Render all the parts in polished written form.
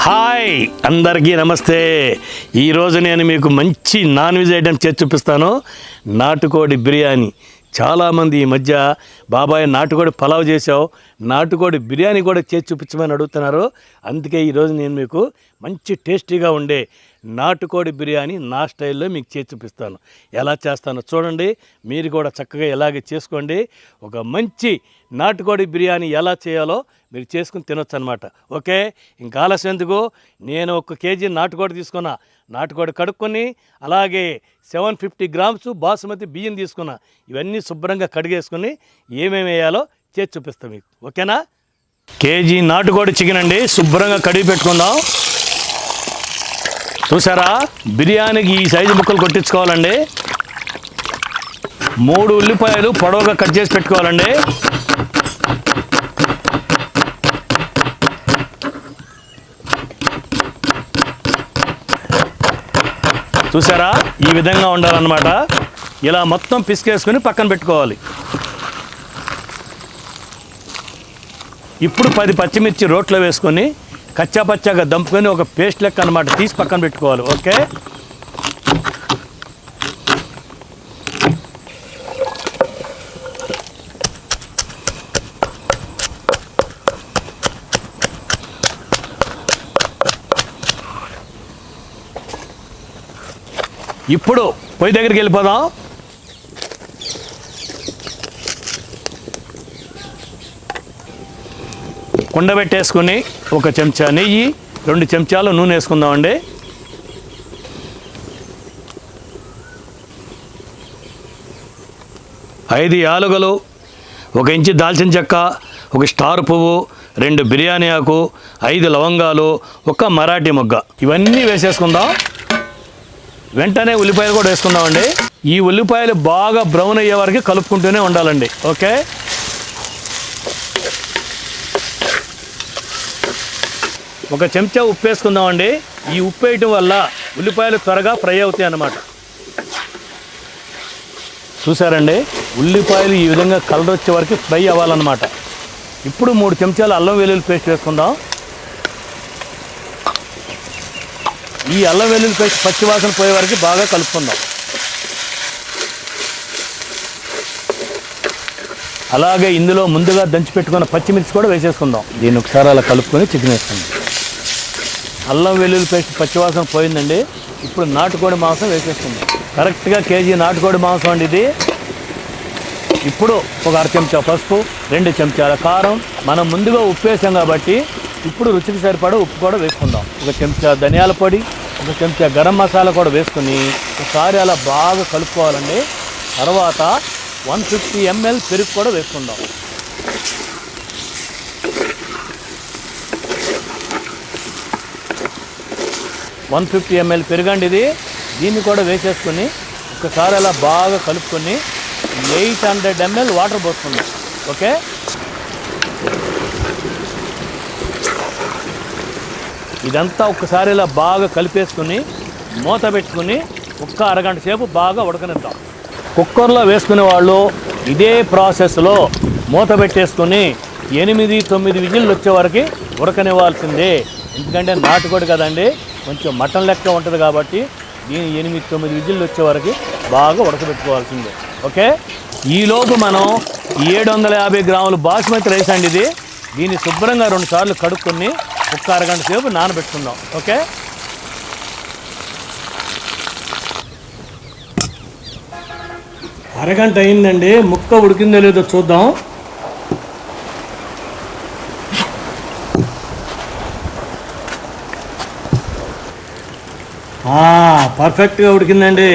Hi అందరికీ నమస్తే. ఈరోజు నేను మీకు మంచి నాన్ వెజ్ ఐటెం చేసి చూపిస్తాను. నాటుకోడి బిర్యానీ. చాలామంది ఈ మధ్య బాబాయ్ నాటుకోడి పలావ్ చేసావు, నాటుకోడి బిర్యానీ కూడా చేసి చూపించమని అడుగుతున్నారు. అందుకే ఈరోజు నేను మీకు మంచి టేస్టీగా ఉండే నాటుకోడి బిర్యానీ నా స్టైల్లో మీకు చేసి చూపిస్తాను. ఎలా చేస్తానో చూడండి, మీరు కూడా చక్కగా ఇలాగే చేసుకోండి. ఒక మంచి నాటుకోడి బిర్యానీ ఎలా చేయాలో మీరు చేసుకుని తినొచ్చు అనమాట. ఓకే, ఇంకా ఆలస్యం ఎందుకు, నేను 1 కేజీ నాటుకోడి తీసుకున్నా. నాటుకోడి కడుక్కొని అలాగే 750 గ్రామ్స్ బాసుమతి బియ్యం తీసుకున్నా. ఇవన్నీ శుభ్రంగా కడిగేసుకుని ఏమేమి వేయాలో చేసి చూపిస్తాను మీకు. ఓకేనా? కేజీ నాటుకోడి చికెన్ అండి, శుభ్రంగా కడిగి పెట్టుకుందాం. చూసారా, బిర్యానీకి ఈ సైజు ముక్కలు కొట్టించుకోవాలండి. 3 ఉల్లిపాయలు పొడవుగా కట్ చేసి పెట్టుకోవాలండి. చూసారా, ఈ విధంగా ఉండాలన్నమాట. ఇలా మొత్తం పిసికేసుకుని పక్కన పెట్టుకోవాలి. ఇప్పుడు 10 పచ్చిమిర్చి రోట్లో వేసుకొని కచ్చా పచ్చాగా దంపుకొని ఒక పేస్ట్ లెక్క అనమాట తీసి పక్కన పెట్టుకోవాలి. ఓకే, ఇప్పుడు పొయ్యి దగ్గరికి వెళ్ళిపోదాం. కుండ పెట్టేసుకుని 1 చెంచా నెయ్యి, 2 చెంచాలు నూనె వేసుకుందామండి. ఐదు యాలుకలు, 1 ఇంచు దాల్చిన చెక్క, 1 స్టార్ పువ్వు, 2 బిర్యానీ ఆకు, 5 లవంగాలు, 1 మరాఠీ మొగ్గ, ఇవన్నీ వేసేసుకుందాం. వెంటనే ఉల్లిపాయలు కూడా వేసుకుందామండి. ఈ ఉల్లిపాయలు బాగా బ్రౌన్ అయ్యే వరకు కలుపుకుంటూనే ఉండాలండి. ఓకే, ఒక చెంచా ఉప్పు వేసుకుందామండి. ఈ ఉప్పు వేయటం వల్ల ఉల్లిపాయలు త్వరగా ఫ్రై అవుతాయి అన్నమాట. చూసారండి, ఉల్లిపాయలు ఈ విధంగా కలర్ వచ్చే వరకు ఫ్రై అవ్వాలన్నమాట. ఇప్పుడు 3 చెంచాలు అల్లం వెల్లుల్లి పేస్ట్ వేసుకుందాం. ఈ అల్లం వెల్లుల్లి పేస్ట్ పచ్చివాసన పోయే వరకు బాగా కలుపుకుందాం. అలాగే ఇందులో ముందుగా దంచి పెట్టుకున్న పచ్చిమిర్చి కూడా వేసేసుకుందాం. దీన్ని ఒకసారి అలా కలుపుకొని చికెన్ వేసుకుందాం. అల్లం వెల్లుల్లి పేస్ట్ పచ్చివాసన పోయిందండి. ఇప్పుడు నాటుకోడి మాంసం వేసేసుకుందాం. కరెక్ట్గా కేజీ నాటుకోడి మాంసం అండి ఇది. ఇప్పుడు ఒక 1/2 చెంచా పసుపు, 2 చెంచాల కారం, మనం ముందుగా ఉప్పు వేసాం కాబట్టి ఇప్పుడు రుచికి సరిపడా ఉప్పు కూడా వేసుకుందాం. 1 చెంచా ధనియాల పొడి, 1 చెంచా గరం మసాలా కూడా వేసుకుని ఒకసారి అలా బాగా కలుపుకోవాలండి. తర్వాత 150 ml పెరుగు కూడా వేసుకుందాం. ml పెరుగండి ఇది. దీన్ని కూడా వేసేసుకొని ఒకసారి అలా బాగా కలుపుకొని 800 ml వాటర్ పోసుకుందాం. ఓకే, ఇదంతా ఒక్కసారి ఇలా బాగా కలిపేసుకుని మూత పెట్టుకుని 1 అరగంట సేపు బాగా ఉడకనిద్దాం. కుక్కర్లో వేసుకునే వాళ్ళు ఇదే ప్రాసెస్లో మూత పెట్టేసుకుని 8-9 విజిల్లు వచ్చే వరకు ఉడకనివ్వాల్సిందే. ఎందుకంటే నాటుకోడి కదండి, కొంచెం మటన్ లెక్క ఉంటుంది కాబట్టి దీని 8-9 విజిల్లు వచ్చే వరకు బాగా ఉడకబెట్టుకోవాల్సిందే. ఓకే, ఈలోపు మనం 750 గ్రాములు బాస్మతి రైస్ అండి ఇది. దీన్ని శుభ్రంగా 2 సార్లు కడుక్కొని 1 అరగంట సేపు నానబెట్టుకుందాం. ఓకే, అరగంట అయిందండి. ముక్క ఉడికిందో లేదో చూద్దాం. పర్ఫెక్ట్గా ఉడికిందండి.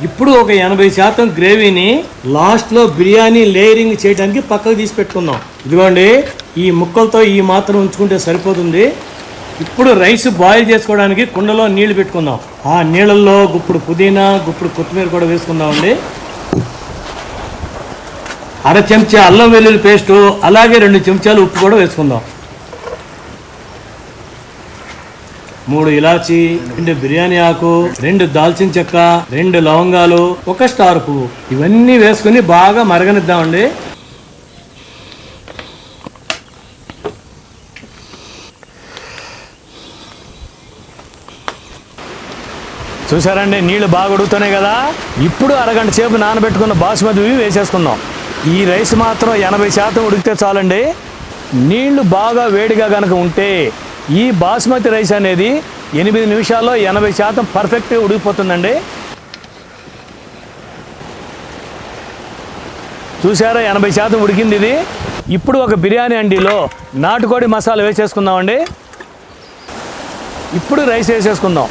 ఇప్పుడు ఒక 80% గ్రేవీని లాస్ట్లో బిర్యానీ లేయరింగ్ చేయడానికి పక్కకు తీసి పెట్టుకుందాం. ఇదిగోండి, ఈ ముక్కలతో ఈ మాత్రం ఉంచుకుంటే సరిపోతుంది. ఇప్పుడు రైస్ బాయిల్ చేసుకోవడానికి కుండలో నీళ్లు పెట్టుకుందాం. ఆ నీళ్ళల్లో గుప్పుడు పుదీనా, గుప్పుడు కొత్తిమీర కూడా వేసుకుందామండి. 1/2 చెంచా అల్లం వెల్లుల్లి పేస్టు, అలాగే 2 చెంచాలు ఉప్పు కూడా వేసుకుందాం. 3 ఇలాచి, 2 బిర్యానీ ఆకు, 2 దాల్చిన చెక్క, 2 లవంగాలు, 1 స్టార్ పువ్వు, ఇవన్నీ వేసుకుని బాగా మరగనిద్దామండి. చూసారండి, నీళ్లు బాగా ఉడుకుతున్నాయి కదా. ఇప్పుడు అరగంట సేపు నానబెట్టుకున్న బాస్మతి వేసేసుకుందాం. ఈ రైస్ మాత్రం 80% ఉడికితే చాలండి. నీళ్లు బాగా వేడిగా కనుక ఉంటే ఈ బాస్మతి రైస్ అనేది 8 నిమిషాల్లో 80% పర్ఫెక్ట్గా ఉడికిపోతుందండి. చూసారా, 80% ఉడికింది ఇది. ఇప్పుడు ఒక బిర్యానీ అండిలో నాటుకోడి మసాలా వేసేసుకుందామండి. ఇప్పుడు రైస్ వేసేసుకుందాం.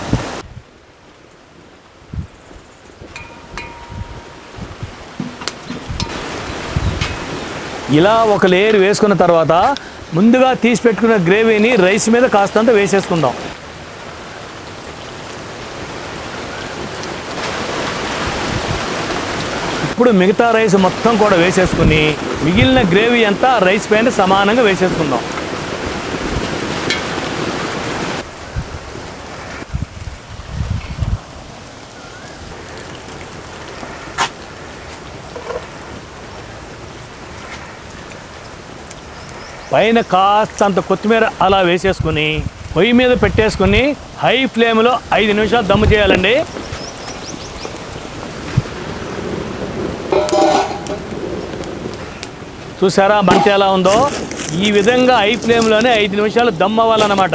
ఇలా ఒక లేయర్ వేసుకున్న తర్వాత ముందుగా తీసి పెట్టుకున్న గ్రేవీని రైస్ మీద కాస్తంత వేసేసుకుందాం. ఇప్పుడు మిగతా రైస్ మొత్తం కూడా వేసేసుకుని మిగిలిన గ్రేవీ అంతా రైస్ పైన సమానంగా వేసేసుకుందాం. పైన కాస్తంత కొత్తిమీర అలా వేసేసుకుని పొయ్యి మీద పెట్టేసుకుని హై ఫ్లేమ్లో 5 నిమిషాలు దమ్ము చేయాలండి. చూసారా మంట ఎలా ఉందో? ఈ విధంగా హై ఫ్లేమ్లోనే 5 నిమిషాలు దమ్ అవ్వాలన్నమాట.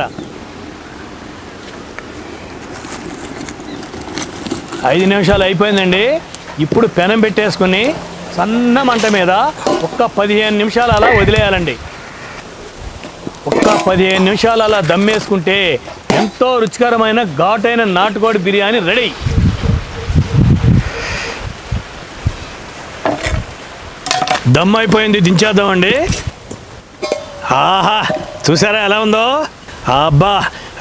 5 నిమిషాలు అయిపోయిందండి. ఇప్పుడు పెనం పెట్టేసుకుని సన్న మంట మీద ఒక్క 15 నిమిషాలు అలా వదిలేయాలండి. ఒక్క 15 నిమిషాలు అలా దమ్మేసుకుంటే ఎంతో రుచికరమైన ఘాటైన నాటుకోడి బిర్యానీ రెడీ. దమ్ అయిపోయింది, దించేద్దామండి. ఆహా, చూసారా ఎలా ఉందో? అబ్బా,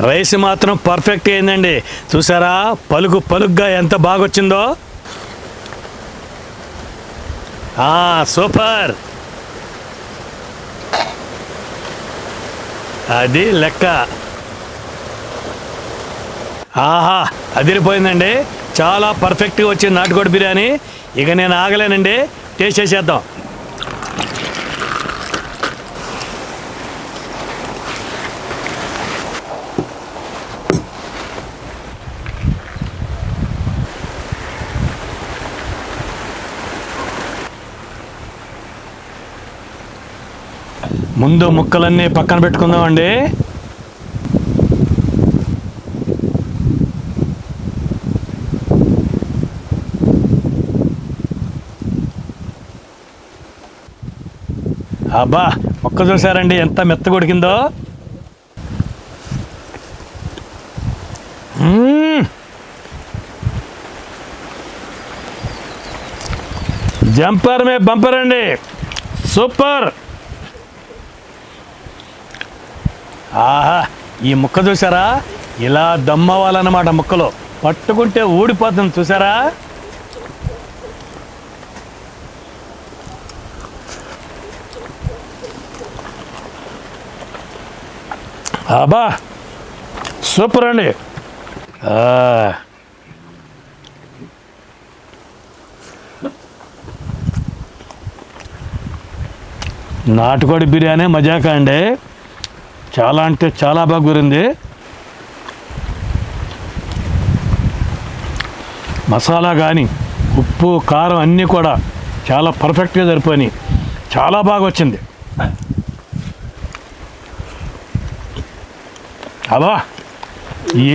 రైస్ మాత్రం పర్ఫెక్ట్ అయిందండి. చూసారా పలుకుగా ఎంత బాగా వచ్చిందో? సూపర్. అది లెక్క. ఆహా, అదిరిపోయిందండి. చాలా పర్ఫెక్ట్గా వచ్చింది నాటుకోడి బిర్యానీ. ఇక నేను ఆగలేనండి, టేస్ట్ చేసేద్దాం. ముందు ముక్కలన్నీ పక్కన పెట్టుకుందామండి. అబ్బా, ముక్క చూసారండి ఎంత మెత్తగా ఉడికిందో? జంపర్ మే బంపర్ అండి, సూపర్. ఆహా, ఈ ముక్క చూసారా? ఇలా దమ్మవ్వాలన్నమాట. ముక్కలో పట్టుకుంటే ఊడిపోతుంది. చూసారా? అబ్బా, సూపర్ అండి. నాటుకోడి బిర్యానీ మజాకా అండి. చాలా అంటే చాలా బాగా కుదిరింది. మసాలా కానీ ఉప్పు కారం అన్నీ కూడా చాలా పర్ఫెక్ట్గా సరిపోయినాయి. చాలా బాగా వచ్చింది. అబ్బా,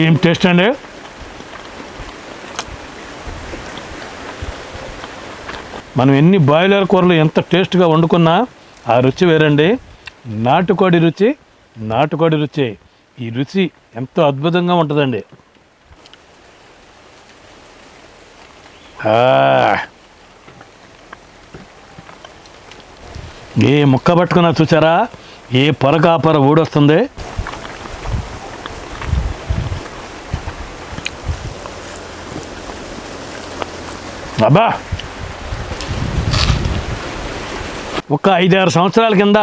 ఏం టేస్ట్ అండి. మనం ఎన్ని బాయిలర్ కూరలు ఎంత టేస్ట్గా వండుకున్నా ఆ రుచి వేరండి. నాటుకోడి రుచి నాటుకోడి రుచి. ఈ రుచి ఎంతో అద్భుతంగా ఉంటుందండి. ఏ ముక్క పట్టుకున్నా చూసారా? ఏ పొరకాపర ఊడొస్తుంది. అబ్బా, ఒక 5-6 సంవత్సరాల కింద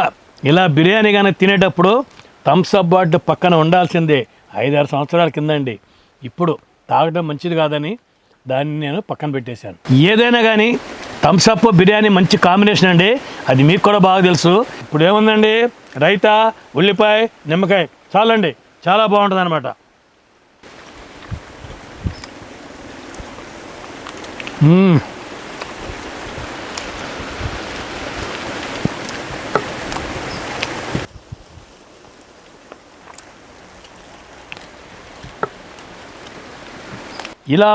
ఇలా బిర్యానీ కానీ తినేటప్పుడు థమ్స్ అప్ బాటిల్ పక్కన ఉండాల్సిందే. 5-6 సంవత్సరాల కింద అండి. ఇప్పుడు తాగడం మంచిది కాదని దాన్ని నేను పక్కన పెట్టేశాను. ఏదైనా కానీ థమ్స్ అప్ బిర్యానీ మంచి కాంబినేషన్ అండి. అది మీకు కూడా బాగా తెలుసు. ఇప్పుడు ఏముందండి, రైతా, ఉల్లిపాయ, నిమ్మకాయ చాలండి. చాలా బాగుంటుంది అన్నమాట. ఇలా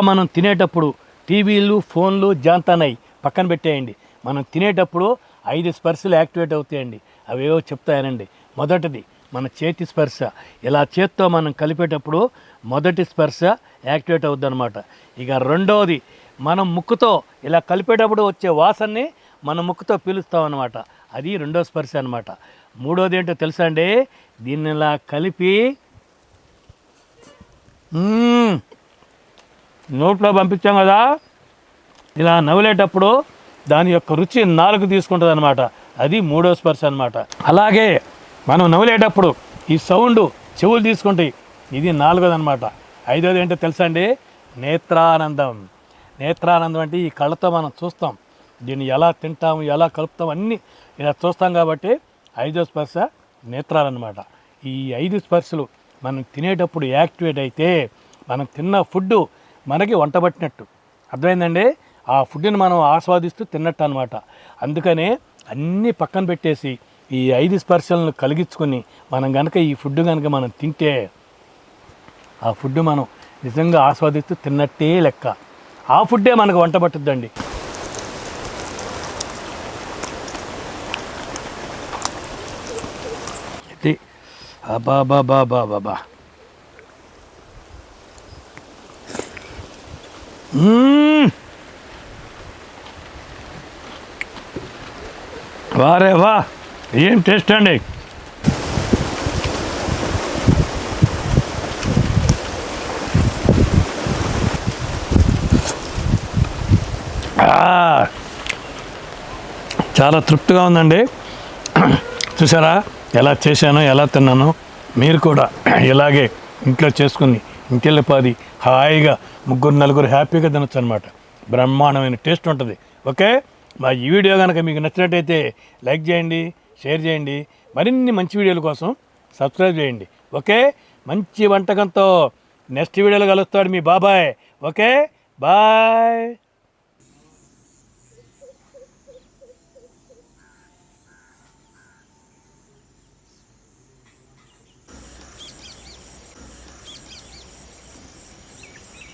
మనం తినేటప్పుడు టీవీలు ఫోన్లు జాంతానాయి పక్కన పెట్టేయండి. మనం తినేటప్పుడు 5 స్పర్శలు యాక్టివేట్ అవుతాయండి. అవేవో చెప్తాయనండి. మొదటిది మన చేతి స్పర్శ. ఇలా చేత్తో మనం కలిపేటప్పుడు మొదటి స్పర్శ యాక్టివేట్ అవుద్ది అనమాట. ఇక రెండవది మనం ముక్కుతో ఇలా కలిపేటప్పుడు వచ్చే వాసనని మన ముక్కుతో పీలుస్తాం అనమాట. అది రెండో స్పర్శ అనమాట. మూడోది ఏంటో తెలుసా అండి? దీన్ని ఇలా కలిపి నోట్లో పంపించాం కదా, ఇలా నవ్వులేటప్పుడు దాని యొక్క రుచి నాలుగు తీసుకుంటుంది అనమాట. అది మూడో స్పర్శ అనమాట. అలాగే మనం నవ్వులేటప్పుడు ఈ సౌండ్ చెవులు తీసుకుంటాయి. ఇది నాలుగోది అనమాట. ఐదోది ఏంటో తెలుసా అండి? నేత్రానందం. నేత్రానందం అంటే ఈ కళ్ళతో మనం చూస్తాం, దీన్ని ఎలా తింటాము, ఎలా కలుపుతాం అన్నీ ఇలా చూస్తాం. కాబట్టి ఐదో స్పర్శ నేత్రాలన్నమాట. ఈ 5 స్పర్శలు మనం తినేటప్పుడు యాక్టివేట్ అయితే మనం తిన్న ఫుడ్ మనకి వంట పట్టినట్టు. అర్థమైందండి? ఆ ఫుడ్ని మనం ఆస్వాదిస్తూ తిన్నట్టు అనమాట. అందుకనే అన్నీ పక్కన పెట్టేసి ఈ 5 స్పర్శలను కలిగించుకొని మనం కనుక ఈ ఫుడ్ కనుక మనం తింటే ఆ ఫుడ్ మనం నిజంగా ఆస్వాదిస్తూ తిన్నట్టే లెక్క. ఆ ఫుడ్డే మనకు వంట పట్టుద్దండి. ఇది అబాబాబాబాబా. వారే వా, ఏం టేస్ట్ అండి. చాలా తృప్తిగా ఉందండి. చూసారా ఎలా చేశానో, ఎలా తిన్నానో? మీరు కూడా ఇలాగే ఇంట్లో చేసుకుని ఇంకెళ్ళిపోది హాయిగా 3-4 హ్యాపీగా తినొచ్చు అనమాట. బ్రహ్మాండమైన టేస్ట్ ఉంటుంది. ఓకే, మా ఈ వీడియో కనుక మీకు నచ్చినట్టయితే లైక్ చేయండి, షేర్ చేయండి. మరిన్ని మంచి వీడియోల కోసం సబ్స్క్రైబ్ చేయండి. ఓకే, మంచి వంటకంతో నెక్స్ట్ వీడియోలో కలుస్తాడు మీ బాబాయ్. Okay, bye.